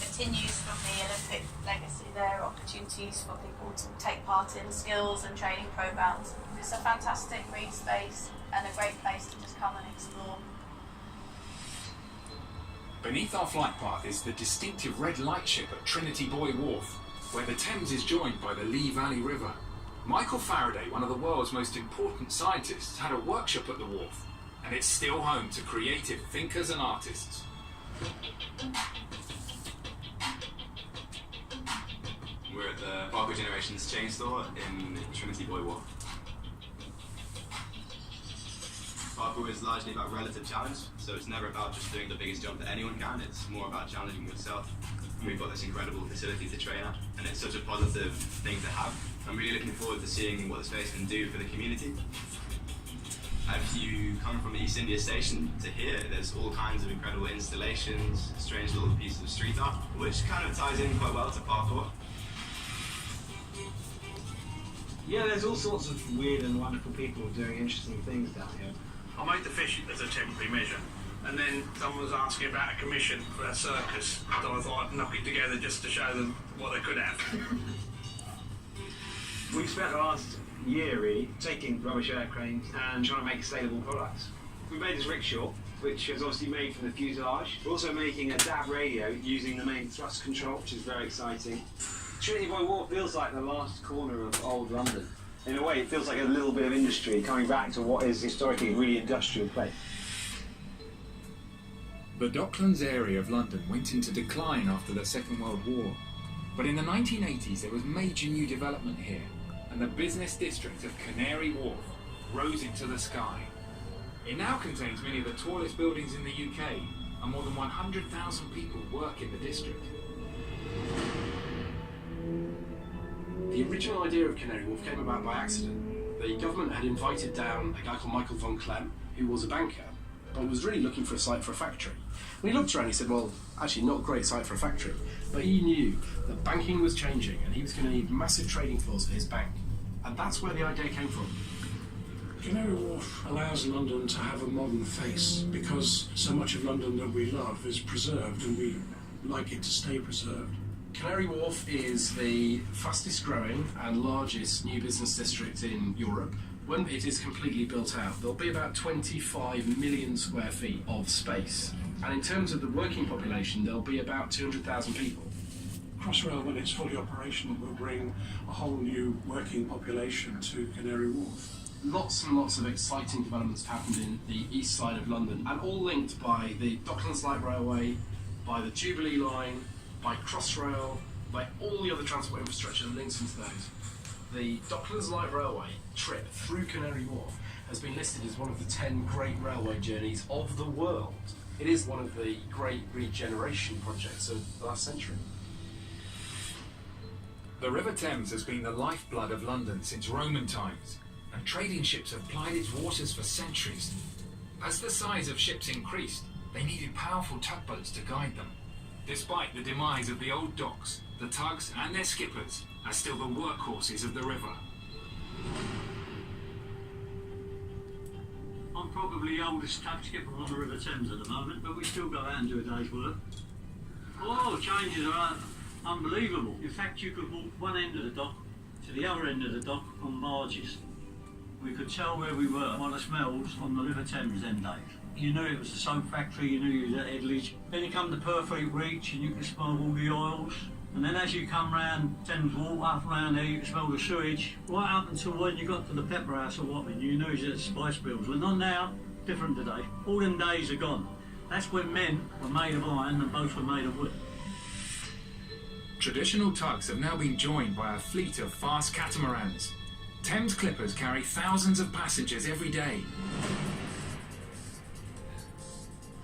continues from the Olympic legacy. There are opportunities for people to take part in skills and training programs. It's a fantastic green space and a great place to just come and explore. Beneath our flight path is the distinctive red lightship at Trinity Buoy Wharf, where the Thames is joined by the Lee Valley River. Michael Faraday, one of the world's most important scientists, had a workshop at the wharf, and it's still home to creative thinkers and artists. We're at the Barco Generations chain store in Trinity Buoy Wharf. Parkour is largely about relative challenge, so it's never about just doing the biggest jump that anyone can, it's more about challenging yourself. And we've got this incredible facility to train at, and it's such a positive thing to have. I'm really looking forward to seeing what the space can do for the community. If you come from East India Station to here, there's all kinds of incredible installations, strange little pieces of street art, which kind of ties in quite well to parkour. Yeah, there's all sorts of weird and wonderful people doing interesting things down here. I made the fish as a temporary measure, and then someone was asking about a commission for a circus, so I thought I'd knock it together just to show them what they could have. We've spent the last year really taking rubbish air cranes and trying to make sustainable products. We made this rickshaw, which is obviously made from the fuselage. We're also making a DAB radio using the main thrust control, which is very exciting. Trinity Buoy Wharf feels like the last corner of old London. In a way, it feels like a little bit of industry coming back to what is historically a really industrial place. The Docklands area of London went into decline after the Second World War. But in the 1980s, there was major new development here, and the business district of Canary Wharf rose into the sky. It now contains many of the tallest buildings in the UK, and more than 100,000 people work in the district. The original idea of Canary Wharf came about by accident. The government had invited down a guy called Michael von Clem, who was a banker, but was really looking for a site for a factory. When he looked around, he said, well, actually not a great site for a factory, but he knew that banking was changing and he was going to need massive trading floors for his bank. And that's where the idea came from. Canary Wharf allows London to have a modern face because so much of London that we love is preserved and we like it to stay preserved. Canary Wharf is the fastest growing and largest new business district in Europe. When it is completely built out, there'll be about 25 million square feet of space. And in terms of the working population, there'll be about 200,000 people. Crossrail, when it's fully operational, will bring a whole new working population to Canary Wharf. Lots and lots of exciting developments have happened in the east side of London, and all linked by the Docklands Light Railway, by the Jubilee Line, by Crossrail, by all the other transport infrastructure that links into those. The Docklands Light Railway trip through Canary Wharf has been listed as one of the 10 great railway journeys of the world. It is one of the great regeneration projects of the last century. The River Thames has been the lifeblood of London since Roman times, and trading ships have plied its waters for centuries. As the size of ships increased, they needed powerful tugboats to guide them. Despite the demise of the old docks, the tugs and their skippers are still the workhorses of the river. I'm probably the oldest tug skipper on the River Thames at the moment, but we still go out and do a day's work. Oh, changes are unbelievable. In fact, you could walk one end of the dock to the other end of the dock on barges. We could tell where we were by the smells on the River Thames them days. You knew it was a soap factory, you knew you was at Edley's. Then you come to Purfleet Reach and you could smell all the oils. And then as you come round Thames Walk, up round there, you could smell the sewage. Right up until when you got to the Pepper House or Wapping, you knew you had spice bills. Well, not now, different today. All them days are gone. That's when men were made of iron and boats were made of wood. Traditional tugs have now been joined by a fleet of fast catamarans. Thames clippers carry thousands of passengers every day.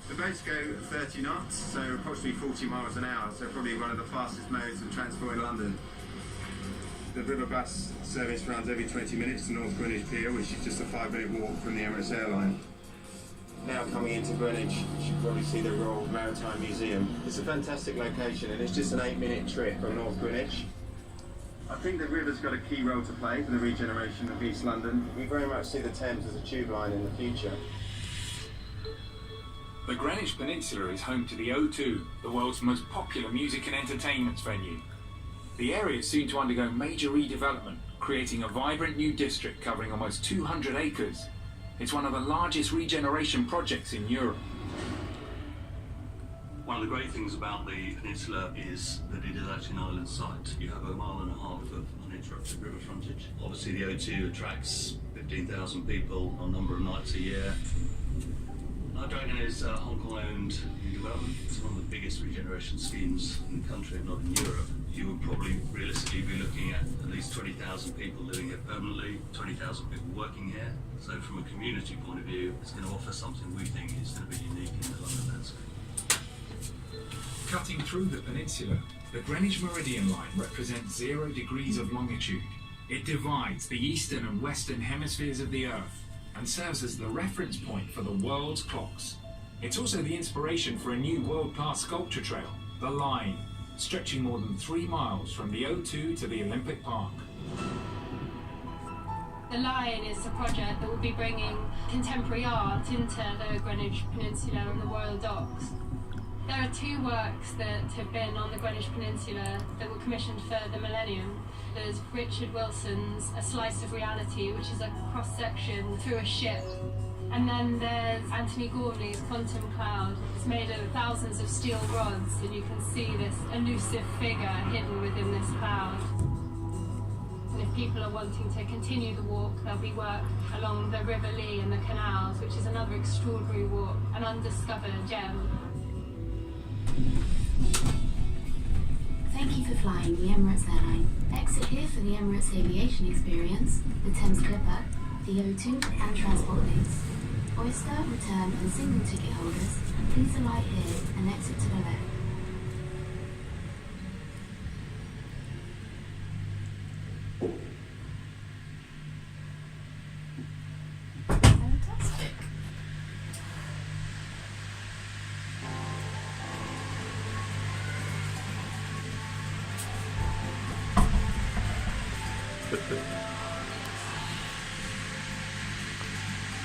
The boats go 30 knots, so approximately 40 miles an hour, so probably one of the fastest modes of transport in London. The river bus service runs every 20 minutes to North Greenwich Pier, which is just a 5-minute walk from the Emirates airline. Now coming into Greenwich, you should probably see the Royal Maritime Museum. It's a fantastic location and it's just an 8-minute trip from North Greenwich. I think the river's got a key role to play for the regeneration of East London. We very much see the Thames as a tube line in the future. The Greenwich Peninsula is home to the O2, the world's most popular music and entertainment venue. The area is soon to undergo major redevelopment, creating a vibrant new district covering almost 200 acres. It's one of the largest regeneration projects in Europe. One of the great things about the peninsula is that it is actually an island site. You have 1.5 miles of uninterrupted river frontage. Obviously the O2 attracts 15,000 people on a number of nights a year. Dragon is a Hong Kong-owned development. It's one of the biggest regeneration schemes in the country, if not in Europe. You would probably realistically be looking at least 20,000 people living here permanently, 20,000 people working here. So from a community point of view, it's going to offer something we think is going to be unique in the London landscape. Cutting through the peninsula, the Greenwich Meridian Line represents 0 degrees of longitude. It divides the eastern and western hemispheres of the Earth and serves as the reference point for the world's clocks. It's also the inspiration for a new world-class sculpture trail, the Line, stretching more than 3 miles from the O2 to the Olympic Park. The Line is a project that will be bringing contemporary art into the Greenwich Peninsula and the Royal Docks. There are 2 works that have been on the Greenwich Peninsula that were commissioned for the millennium. There's Richard Wilson's A Slice of Reality, which is a cross-section through a ship. And then there's Anthony Gormley's Quantum Cloud. It's made of thousands of steel rods, and you can see this elusive figure hidden within this cloud. And if people are wanting to continue the walk, there'll be work along the River Lee and the canals, which is another extraordinary walk, an undiscovered gem. Thank you for flying the Emirates airline. Exit here for the Emirates aviation experience, the Thames Clipper, the O2 and transport links. Oyster, return and single ticket holders, please alight here and exit to the left. Fantastic.